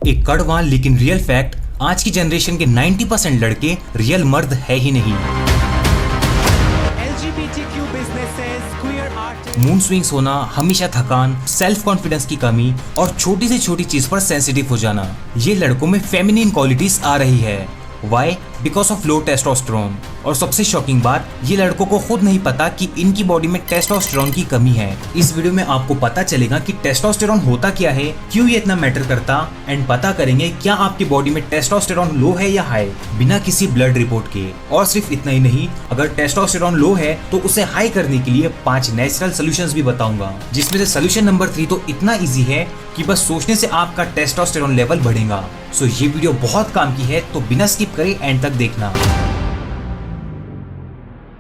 एक कड़वा लेकिन रियल फैक्ट, आज की जनरेशन के 90% लड़के रियल मर्द है ही नहीं। LGBTQ businesses, queer artists, mood swings होना, हमेशा थकान, सेल्फ कॉन्फिडेंस की कमी और छोटी से छोटी चीज पर सेंसिटिव हो जाना, ये लड़कों में फेमिनिन क्वालिटीज आ रही है। Why? Because of low testosterone. और सबसे शॉकिंग बात, ये लड़कों को खुद नहीं पता कि इनकी बॉडी में टेस्टोस्टेरोन की कमी है। इस वीडियो में आपको पता चलेगा कि टेस्टोस्टेरोन होता क्या है, क्यों ये इतना मैटर करता, एंड पता करेंगे क्या आपकी बॉडी में टेस्टोस्टेरोन लो है या हाई, बिना किसी ब्लड रिपोर्ट के। और सिर्फ इतना ही नहीं, अगर टेस्टोस्टेरोन लो है तो उसे हाई करने के लिए 5 नेचुरल सोल्यूशंस भी बताऊंगा, जिसमें से सोल्यूशन नंबर 3 तो इतना इजी है कि बस सोचने से आपका टेस्टोस्टेरोन लेवल बढ़ेगा। सो ये वीडियो बहुत काम की है, तो बिना स्किप करे एंड तक देखना।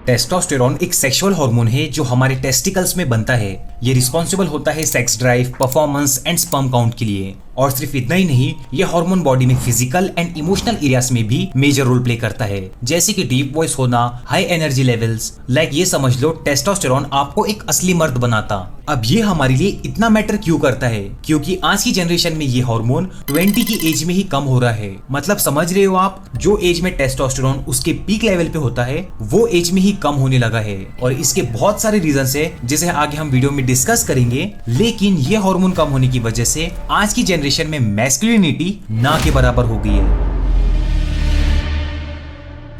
टेस्टोस्टेरोन एक सेक्सुअल हार्मोन है जो हमारे टेस्टिकल्स में बनता है। ये रिस्पॉन्सिबल होता है sex drive, performance and sperm count के लिए। और सिर्फ इतना ही नहीं, ये हार्मोन बॉडी में फिजिकल एंड इमोशनल एरियाज में भी मेजर रोल प्ले करता है, जैसे कि डीप वॉइस होना, हाई एनर्जी लेवल्स। लाइक ये समझ लो, टेस्टोस्टेरोन आपको एक असली मर्द बनाता। अब ये हमारे लिए इतना मैटर क्यों करता है? क्योंकि आज की जनरेशन में ये हार्मोन 20 की एज में ही कम हो रहा है। मतलब समझ रहे हो आप, जो एज में टेस्टोस्टेरोन उसके पीक लेवल पे होता है, वो एज में ही कम होने लगा है। और इसके बहुत सारे रीजंस है, जिसे आगे हम वीडियो में डिस्कस करेंगे। लेकिन ये हार्मोन कम होने की वजह से आज की जनरेशन में मैस्कुलिनिटी ना के बराबर हो गई है।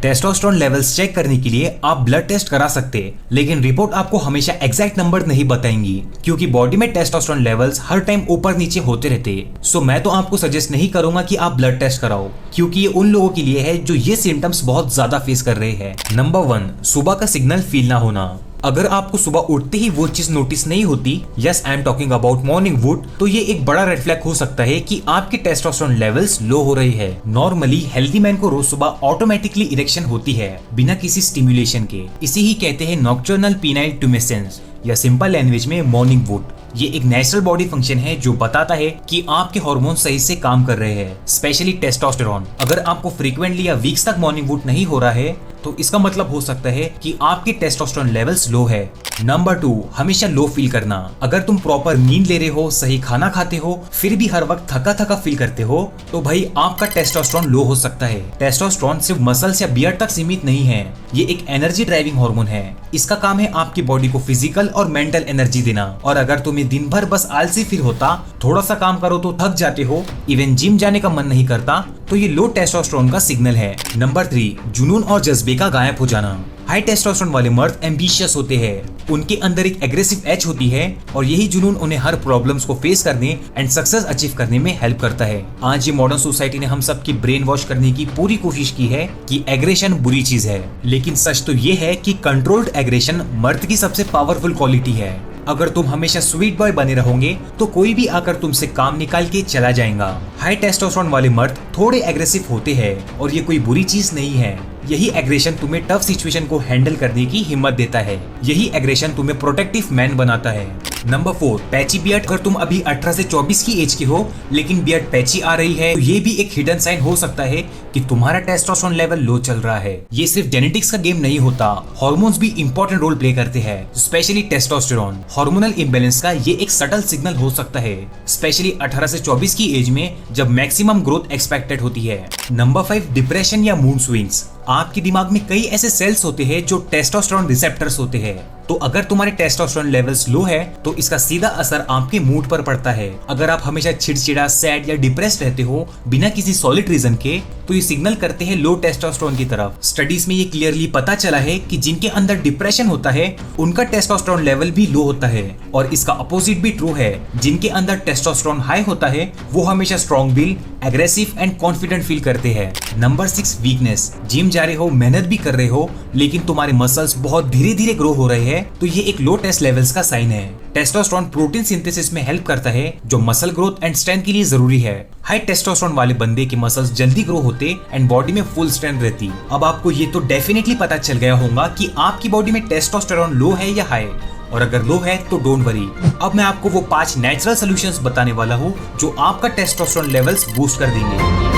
टेस्टोस्टेरोन लेवल्स चेक करने के लिए आप ब्लड टेस्ट करा सकते हैं, लेकिन रिपोर्ट आपको हमेशा एग्जैक्ट नंबर नहीं बताएंगी, क्योंकि बॉडी में टेस्टोस्टेरोन लेवल्स हर टाइम ऊपर नीचे होते रहते हैं। सो मैं तो आपको सजेस्ट नहीं करूंगा कि आप ब्लड टेस्ट कराओ, क्योंकि ये उन लोगों के लिए है जो ये सिम्टम्स बहुत ज्यादा फेस कर रहे हैं। नंबर 1, सुबह का सिग्नल फील ना होना। अगर आपको सुबह उठते ही वो चीज नोटिस नहीं होती, yes I am talking about morning would, तो ये एक बड़ा रेड फ्लैग हो सकता है कि आपके टेस्टोस्टेरोन लेवल्स लो हो रही है। नॉर्मली हेल्दी मैन को रोज सुबह ऑटोमेटिकली इरेक्शन होती है, बिना किसी स्टिमुलेशन के। इसे ही कहते हैं नॉक्टर्नल पीनाइल ट्यूमेसेंस, या सिंपल लैंग्वेज में मॉर्निंग वुड। ये एक नेचुरल बॉडी फंक्शन है जो बताता है कि आपके हार्मोन सही से काम कर रहे हैं, स्पेशली टेस्टोस्टेरोन। अगर आपको फ्रीक्वेंटली या वीक्स तक मॉर्निंग वुड नहीं हो रहा है, तो इसका मतलब हो सकता है कि आपके टेस्टोस्टेरोन लेवल्स लो है। नंबर 2, हमेशा लो फील करना। अगर तुम प्रॉपर नींद ले रहे हो, सही खाना खाते हो, फिर भी हर वक्त थका थका फील करते हो, तो भाई आपका टेस्टोस्टेरोन लो हो सकता है। टेस्टोस्टेरोन सिर्फ मसल्स या बियर्ड तक सीमित नहीं है, ये एक एनर्जी ड्राइविंग हार्मोन है। इसका काम है आपकी बॉडी को फिजिकल और मेंटल एनर्जी देना। और अगर तुम्हें दिन भर बस आलसी फील होता, थोड़ा सा काम करो तो थक जाते हो, इवन जिम जाने का मन नहीं करता, तो ये लो टेस्टोस्टेरोन का सिग्नल है। नंबर 3, जुनून और जज्बे का गायब हो जाना। हाई टेस्टोस्टेरोन वाले मर्द एम्बिशियस होते हैं, उनके अंदर एक एग्रेसिव एज होती है, और यही जुनून उन्हें हर प्रॉब्लम्स को फेस करने एंड सक्सेस अचीव करने में हेल्प करता है। आज ये मॉडर्न सोसाइटी ने हम सब की ब्रेन वॉश करने की पूरी कोशिश की है कि एग्रेशन बुरी चीज है, लेकिन सच तो ये है कि कंट्रोल्ड एग्रेशन मर्द की सबसे पावरफुल क्वालिटी है। अगर तुम हमेशा स्वीट बॉय बने रहोगे, तो कोई भी आकर तुमसे काम निकाल के चला जाएगा। हाई टेस्टोस्टेरोन वाले मर्द थोड़े एग्रेसिव होते हैं, और ये कोई बुरी चीज नहीं है। यही एग्रेशन तुम्हें टफ सिचुएशन को हैंडल करने की हिम्मत देता है। यही एग्रेशन तुम्हें प्रोटेक्टिव मैन बनाता है। Number 4, patchy beard. अगर तुम अभी 18 से 24 की एज के हो, लेकिन बियर्ड पैची आ रही है, तो ये भी एक हिडन साइन हो सकता है कि तुम्हारा टेस्टोस्टेरोन लेवल लो चल रहा है। ये सिर्फ जेनेटिक्स का गेम नहीं होता, हार्मोन्स भी इंपॉर्टेंट रोल प्ले करते हैं, स्पेशली टेस्टोस्टेरोन। हार्मोनल इम्बैलेंस का ये एक सटल सिग्नल हो सकता है, स्पेशली 18 से 24 की एज में, जब मैक्सिमम ग्रोथ एक्सपेक्टेड होती है। नंबर 5, डिप्रेशन या मूड स्विंग्स। आपके दिमाग में कई ऐसे सेल्स होते हैं जो टेस्टोस्टेरोन रिसेप्टर्स होते हैं। तो अगर तुम्हारे टेस्टोस्टेरोन लेवल्स लो है, तो इसका सीधा असर आपके मूड पर पड़ता है। अगर आप हमेशा चिड़चिड़ा, सैड या डिप्रेस्ड रहते हो बिना किसी सॉलिड रीजन के, तो ये सिग्नल करते हैं लो टेस्टोस्टेरोन की तरफ। स्टडीज में ये क्लियरली पता चला है कि जिनके अंदर डिप्रेशन होता है, उनका टेस्टोस्टेरोन लेवल भी लो होता है। और इसका अपोजिट भी ट्रू है, जिनके अंदर टेस्टोस्टेरोन हाई होता है, वो हमेशा strong will, aggressive and confident feel करते हैं। Number 6, weakness. जिम जा रहे हो, मेहनत भी कर रहे हो, लेकिन तुम्हारे मसल्स बहुत धीरे धीरे ग्रो हो रहे हैं, तो ये एक लो टेस्ट लेवल्स का साइन है। टेस्टोस्टेरोन प्रोटीन सिंथेसिस में हेल्प करता है, जो मसल ग्रोथ एंड स्ट्रेंथ के लिए जरूरी है। हाई टेस्टोस्टेरोन वाले बंदे के मसल्स जल्दी ग्रो होते एंड बॉडी में फुल स्ट्रेंथ रहती। अब आपको ये तो डेफिनेटली पता चल गया होगा कि आपकी बॉडी में टेस्टोस्टेरोन लो है या हाई, और अगर लो है तो डोंट वरी। अब मैं आपको वो 5 नेचुरल सॉल्यूशंस बताने वाला हूँ जो आपका टेस्टोस्टेरोन लेवल्स बूस्ट कर देंगे।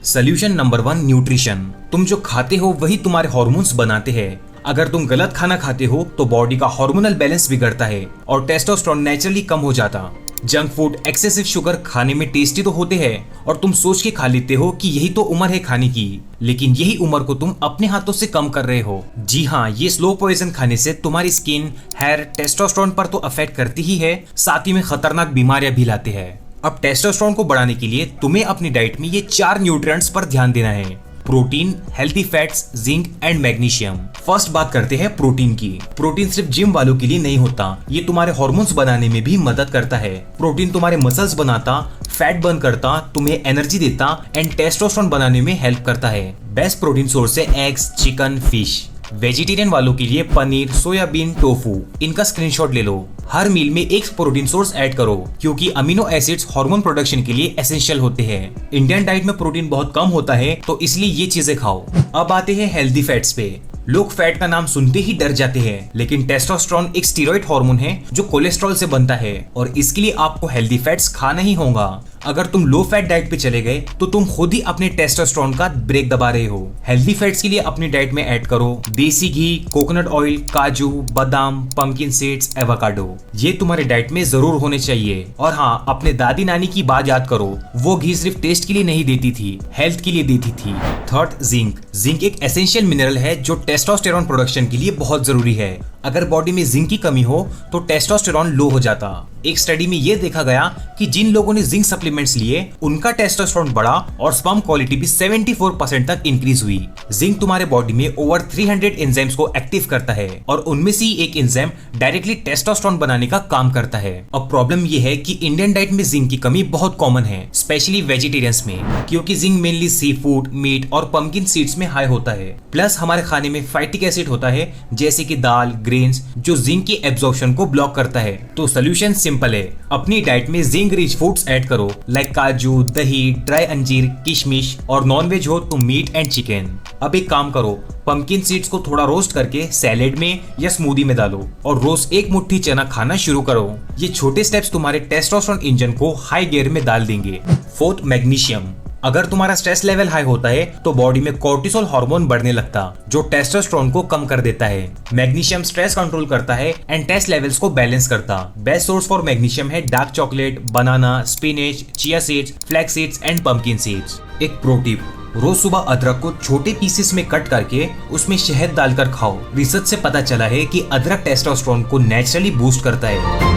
Solution number 1, nutrition. तुम जो खाते हो वही तुम्हारे हार्मोन्स बनाते हैं। अगर तुम गलत खाना खाते हो, तो बॉडी का हार्मोनल बैलेंस बिगड़ता है और टेस्टोस्टेरोन नेचुरली कम हो जाता। जंक फूड, एक्सेसिव शुगर खाने में टेस्टी तो होते हैं और तुम सोच के खा लेते हो कि यही तो उम्र है खाने की, लेकिन यही उम्र को तुम अपने हाथों से कम कर रहे हो। जी हाँ, ये स्लो पॉइजन खाने से तुम्हारी स्किन, हेयर, टेस्टोस्टेरोन पर तो अफेक्ट करती ही है, साथ ही में खतरनाक बीमारियां भी लाते हैं। अब टेस्टोस्टेरोन को बढ़ाने के लिए तुम्हें अपनी डाइट में ये 4 न्यूट्रिएंट्स पर ध्यान देना है: protein, healthy fats, zinc and magnesium. First बात करते हैं प्रोटीन की। प्रोटीन सिर्फ जिम वालों के लिए नहीं होता, ये तुम्हारे हार्मोन्स बनाने में भी मदद करता है। प्रोटीन तुम्हारे मसल्स बनाता, फैट बर्न करता, तुम्हें एनर्जी देता एंड टेस्टोस्टेरोन बनाने में हेल्प करता है। बेस्ट प्रोटीन सोर्स है एग्स, चिकन, फिश। वेजिटेरियन वालों के लिए पनीर, सोयाबीन, टोफू, इनका स्क्रीनशॉट ले लो। हर मील में एक प्रोटीन सोर्स ऐड करो क्योंकि अमीनो एसिड्स हार्मोन प्रोडक्शन के लिए एसेंशियल होते हैं। इंडियन डाइट में प्रोटीन बहुत कम होता है, तो इसलिए ये चीजें खाओ। अब आते हैं हेल्दी फैट्स पे। लोग फैट का नाम सुनते ही डर जाते हैं, लेकिन टेस्टोस्टेरोन एक स्टेरॉइड हार्मोन है जो कोलेस्ट्रॉल से बनता है और इसके लिए आपको हेल्दी फैट्स खाना ही होगा। अगर तुम लो फैट डाइट पे चले गए तो तुम खुद ही अपने टेस्टोस्टेरोन का ब्रेक दबा रहे हो। हेल्दी फैट्स के लिए अपनी डाइट में ऐड करो देसी घी, कोकोनट ऑयल, काजू, बादाम, पंपकिन सीड्स, एवोकाडो। ये तुम्हारे डाइट में जरूर होने चाहिए। और हाँ, अपने दादी नानी की बात याद करो, वो घी सिर्फ टेस्ट के लिए नहीं देती थी, हेल्थ के लिए देती थी। Third, zinc. जिंक एक एसेंशियल मिनरल है जो टेस्टोस्टेरोन प्रोडक्शन के लिए बहुत जरूरी है। अगर बॉडी में जिंक की कमी हो तो टेस्टोस्टेरोन लो हो जाता। एक स्टडी में यह देखा गया कि जिन लोगों ने जिंक सप्लीमेंट्स लिए उनका टेस्टोस्टेरोन बढ़ा और स्पर्म क्वालिटी भी 74% तक इंक्रीज हुई। जिंक तुम्हारे बॉडी में ओवर 300 एंजाइम्स को एक्टिव करता है और उनमें से एक एंजाइम डायरेक्टली टेस्टोस्टेरोन बनाने का काम करता है। अब प्रॉब्लम यह है कि इंडियन डाइट में जिंक की कमी बहुत कॉमन है, स्पेशली वेजिटेरियंस में, क्योंकि zinc mainly sea food, meat और पंपकिन सीड्स में हाई होता है। प्लस हमारे खाने में फाइटिक एसिड होता है जैसे कि दाल, ग्रेन्स, जो जिंक की एब्जॉर्प्शन को ब्लॉक करता है। तो सोल्यूशन सिंपल है, अपनी डाइट में जिंक रिच फूड्स ऐड करो लाइक काजू, दही, ड्राई अंजीर, किशमिश और नॉनवेज हो तो मीट एंड चिकन। अब एक काम करो, पंपकिन सीड्स को थोड़ा रोस्ट करके सैलेड में या स्मूदी में डालो और रोज एक मुट्ठी चना खाना शुरू करो। ये छोटे स्टेप्स तुम्हारे टेस्टोस्टेरोन इंजन को हाई गियर में डाल देंगे। Fourth, magnesium. अगर तुम्हारा स्ट्रेस लेवल हाई होता है तो बॉडी में कोर्टिसोल हार्मोन बढ़ने लगता जो टेस्टोस्टेरोन को कम कर देता है। मैग्नीशियम स्ट्रेस कंट्रोल करता है एंड टेस्ट लेवल्स को बैलेंस करता। बेस्ट सोर्स फॉर मैग्नीशियम है dark chocolate, banana, spinach, chia seeds, flax seeds and pumpkin seeds. एक प्रो टिप, रोज सुबह अदरक को छोटे पीसेस में कट करके उसमें शहद डालकर खाओ। रिसर्च से पता चला है कि अदरक टेस्टोस्टेरोन को नेचुरली बूस्ट करता है।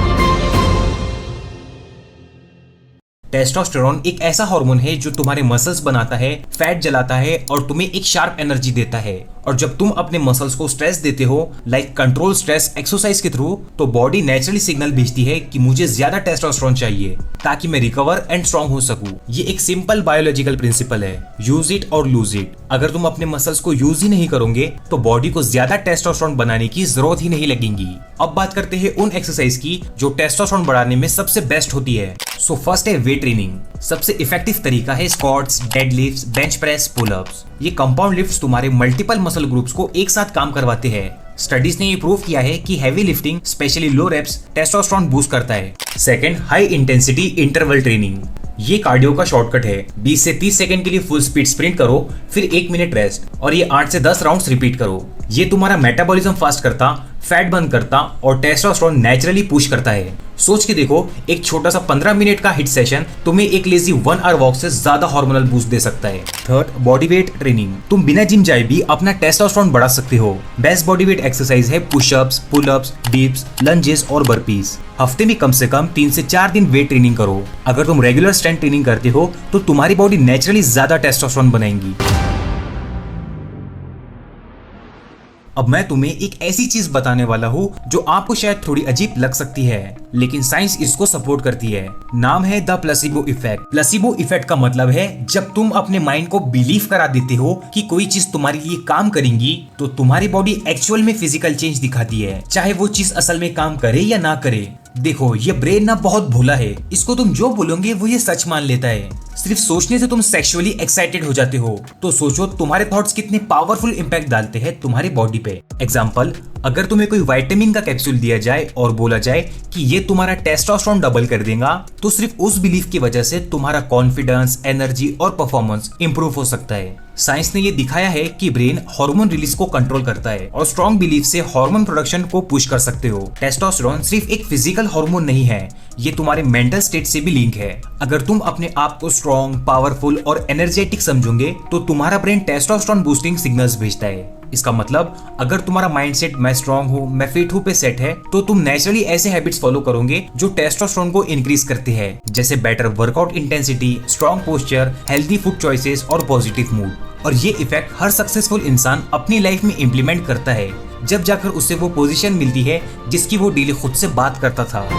टेस्टोस्टेरोन एक ऐसा हार्मोन है जो तुम्हारे मसल्स बनाता है, फैट जलाता है और तुम्हें एक शार्प एनर्जी देता है। और जब तुम अपने मसल्स को स्ट्रेस देते हो लाइक कंट्रोल स्ट्रेस एक्सरसाइज के थ्रू, तो बॉडी नेचुरली सिग्नल भेजती है कि मुझे ज्यादा टेस्टोस्टेरोन चाहिए ताकि मैं रिकवर एंड स्ट्रॉन्ग हो सकूं। ये एक सिंपल बायोलॉजिकल प्रिंसिपल है, यूज इट और लूज इट। अगर तुम अपने मसल्स को यूज ही नहीं करोगे तो बॉडी को ज्यादा टेस्टोस्टेरोन बनाने की जरूरत ही नहीं लगेगी। अब बात करते हैं उन एक्सरसाइज की जो टेस्टोस्टेरोन बढ़ाने में सबसे बेस्ट होती है। सो फर्स्ट है वेट ट्रेनिंग। सबसे इफेक्टिव तरीका है squats, deadlifts, bench press, pullups. ये कंपाउंड लिफ्ट्स तुम्हारे मल्टीपल मसल ग्रुप्स को एक साथ काम करवाते हैं। स्टडीज ने ये प्रूव किया है कि हैवी लिफ्टिंग, स्पेशली लो रेप्स, टेस्टोस्टेरोन बूस्ट करता है। Second, high intensity interval training. ये कार्डियो का शॉर्टकट है। 20 से 30 सेकंड के लिए फुल स्पीड स्प्रिंट करो, फिर 1 मिनट रेस्ट और ये 8 से 10 राउंड्स रिपीट करो। ये तुम्हारा मेटाबॉलिज्म फास्ट करता, फैट बर्न करता और टेस्टोस्टेरोन नेचुरली पुश करता है। सोच के देखो, एक छोटा सा 15 मिनट का हिट सेशन तुम्हें एक लेजी 1 आवर वॉक से ज्यादा हार्मोनल बूस्ट दे सकता है। Third, body weight training. तुम बिना जिम जाए भी अपना टेस्टोस्टेरोन बढ़ा सकते हो। बेस्ट बॉडी वेट एक्सरसाइज है पुशअप्स, पुलअप्स, डिप्स, लंजेस और बर्पीज। हफ्ते में कम से कम 3 से 4 दिन वेट ट्रेनिंग करो। अगर तुम रेगुलर स्ट्रेंथ ट्रेनिंग करते हो तो तुम्हारी बॉडी नेचुरली ज्यादा टेस्टोस्टेरोन बनाएगी। अब मैं तुम्हें एक ऐसी चीज बताने वाला हूँ जो आपको शायद थोड़ी अजीब लग सकती है, लेकिन साइंस इसको सपोर्ट करती है। नाम है the placebo effect. Placebo effect का मतलब है जब तुम अपने माइंड को बिलीव करा देते हो कि कोई चीज तुम्हारे लिए काम करेंगी, तो तुम्हारी बॉडी एक्चुअल में फिजिकल चेंज दिखाती है, चाहे वो चीज असल में काम करे या ना करे। देखो, ये ब्रेन ना बहुत भोला है, इसको तुम जो बोलोगे वो ये सच मान लेता है। सिर्फ सोचने से तुम सेक्सुअली एक्साइटेड हो जाते हो, तो सोचो तुम्हारे थॉट्स कितने पावरफुल इंपैक्ट डालते हैं तुम्हारी बॉडी पे। एग्जांपल, अगर तुम्हें कोई विटामिन का कैप्सूल दिया जाए और बोला जाए कि ये तुम्हारा टेस्टोस्टेरोन डबल कर देगा, तो सिर्फ उस बिलीफ की वजह से तुम्हारा कॉन्फिडेंस, एनर्जी और परफॉर्मेंस इंप्रूव हो सकता है। साइंस ने ये दिखाया है कि ब्रेन हार्मोन रिलीज को कंट्रोल करता है और स्ट्रॉन्ग बिलीफ से हार्मोन प्रोडक्शन को पुश कर सकते हो। टेस्टोस्टेरोन सिर्फ एक फिजिकल हार्मोन नहीं है, ये तुम्हारे मेंटल स्टेट से भी लिंक है। अगर तुम अपने आप को स्ट्रॉन्ग, पावरफुल और एनर्जेटिक समझोगे तो तुम्हारा ब्रेन टेस्टोस्टेरोन बूस्टिंग सिग्नल्स भेजता है। इसका मतलब अगर तुम्हारा माइंडसेट मैं स्ट्रॉन्ग हूँ, मैं फिट हूँ पे सेट है, तो तुम नेचुरली ऐसे हैबिट्स फॉलो करोगे जो टेस्टोस्टेरोन को इंक्रीज करते हैं, जैसे better workout intensity, strong posture, healthy food choices और पॉजिटिव मूड। और ये इफेक्ट हर सक्सेसफुल इंसान अपनी लाइफ में इम्प्लीमेंट करता है, जब जाकर उसे वो पोजीशन मिलती है जिसकी वो डेली खुद से बात करता था।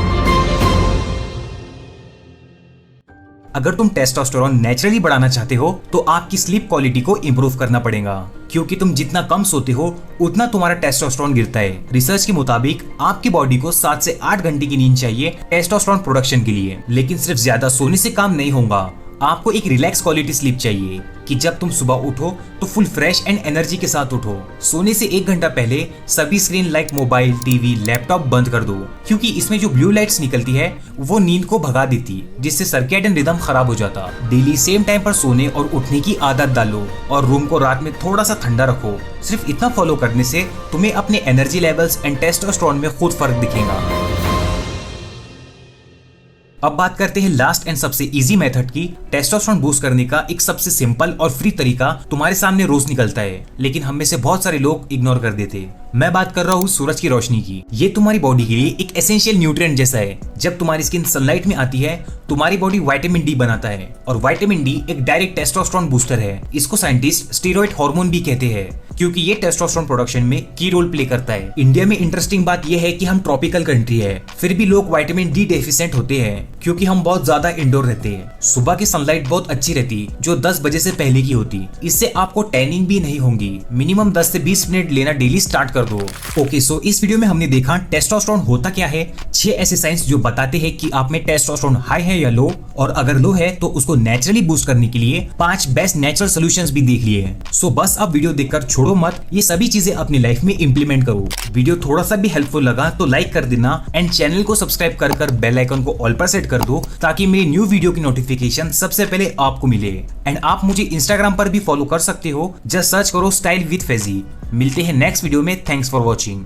अगर तुम टेस्टोस्टेरोन नेचुरली बढ़ाना चाहते हो तो आपकी स्लीप क्वालिटी को इंप्रूव करना पड़ेगा, क्योंकि तुम जितना कम सोते हो उतना तुम्हारा टेस्टोस्टेरोन गिरता है। रिसर्च के मुताबिक आपकी बॉडी को 7 से 8 घंटे की नींद चाहिए टेस्टोस्टेरोन प्रोडक्शन के लिए। लेकिन सिर्फ ज्यादा सोने से काम नहीं होगा, आपको एक रिलैक्स क्वालिटी स्लीप चाहिए कि जब तुम सुबह उठो तो फुल फ्रेश एंड एनर्जी के साथ उठो। सोने से 1 घंटा पहले सभी screen like mobile, TV, laptop बंद कर दो, क्योंकि इसमें जो ब्लू लाइट्स निकलती है वो नींद को भगा देती, जिससे सर्केडियन रिदम खराब हो जाता। डेली सेम टाइम पर सोने और उठने की आदत डालो और रूम को रात में थोड़ा सा ठंडा रखो। सिर्फ इतना फॉलो करने से तुम्हें अपने एनर्जी लेवल्स एंड टेस्टोस्टेरोन में खुद फर्क दिखेगा। अब बात करते हैं लास्ट एंड सबसे इजी मेथड की। टेस्टोस्टेरोन बूस्ट करने का एक सबसे सिंपल और फ्री तरीका तुम्हारे सामने रोज निकलता है, लेकिन हम में से बहुत सारे लोग इग्नोर कर देते। मैं बात कर रहा हूँ सूरज की रोशनी की। ये तुम्हारी बॉडी के लिए एक एसेंशियल न्यूट्रिएंट जैसा है। जब तुम्हारी स्किन सनलाइट में आती है, तुम्हारी बॉडी विटामिन डी बनाता है, और विटामिन डी एक डायरेक्ट टेस्टोस्टेरोन बूस्टर है। इसको साइंटिस्ट स्टेरॉइड हार्मोन भी कहते हैं, क्योंकि ये टेस्टोस्टेरोन प्रोडक्शन में की रोल प्ले करता है। इंडिया में इंटरेस्टिंग बात यह है कि हम ट्रॉपिकल कंट्री है, फिर भी लोग विटामिन डी डेफिशिएंट होते हैं, क्योंकि हम बहुत ज्यादा इंडोर रहते हैं। सुबह की सनलाइट बहुत अच्छी रहती, जो 10 बजे से पहले की होती। इससे आपको टैनिंग भी नहीं होगी। मिनिमम 10 से 20 मिनट लेना डेली स्टार्ट कर दो। ओके, सो इस वीडियो में हमने देखा टेस्टोस्टेरोन होता क्या है, 6 ऐसे साइंस जो बताते हैं कि आप में टेस्टोस्टेरोन हाई है या लो, और अगर लो है तो उसको नेचुरली बूस्ट करने के लिए 5 बेस्ट नेचुरल सॉल्यूशंस भी देख लिए हैं। सो बस अब वीडियो देखकर छोड़ो मत, ये सभी चीजें अपनी लाइफ में इंप्लीमेंट करो। वीडियो थोड़ा सा भी हेल्पफुल लगा तो लाइक कर देना एंड चैनल को सब्सक्राइब कर बेल आइकन को ऑल पर सेट कर दो, ताकि मेरी न्यू वीडियो की नोटिफिकेशन सबसे पहले आपको मिले। एंड आप मुझे इंस्टाग्राम पर भी फॉलो कर सकते हो, जस्ट सर्च करो स्टाइल विद फैजी। मिलते हैं नेक्स्ट वीडियो में। Thanks for watching.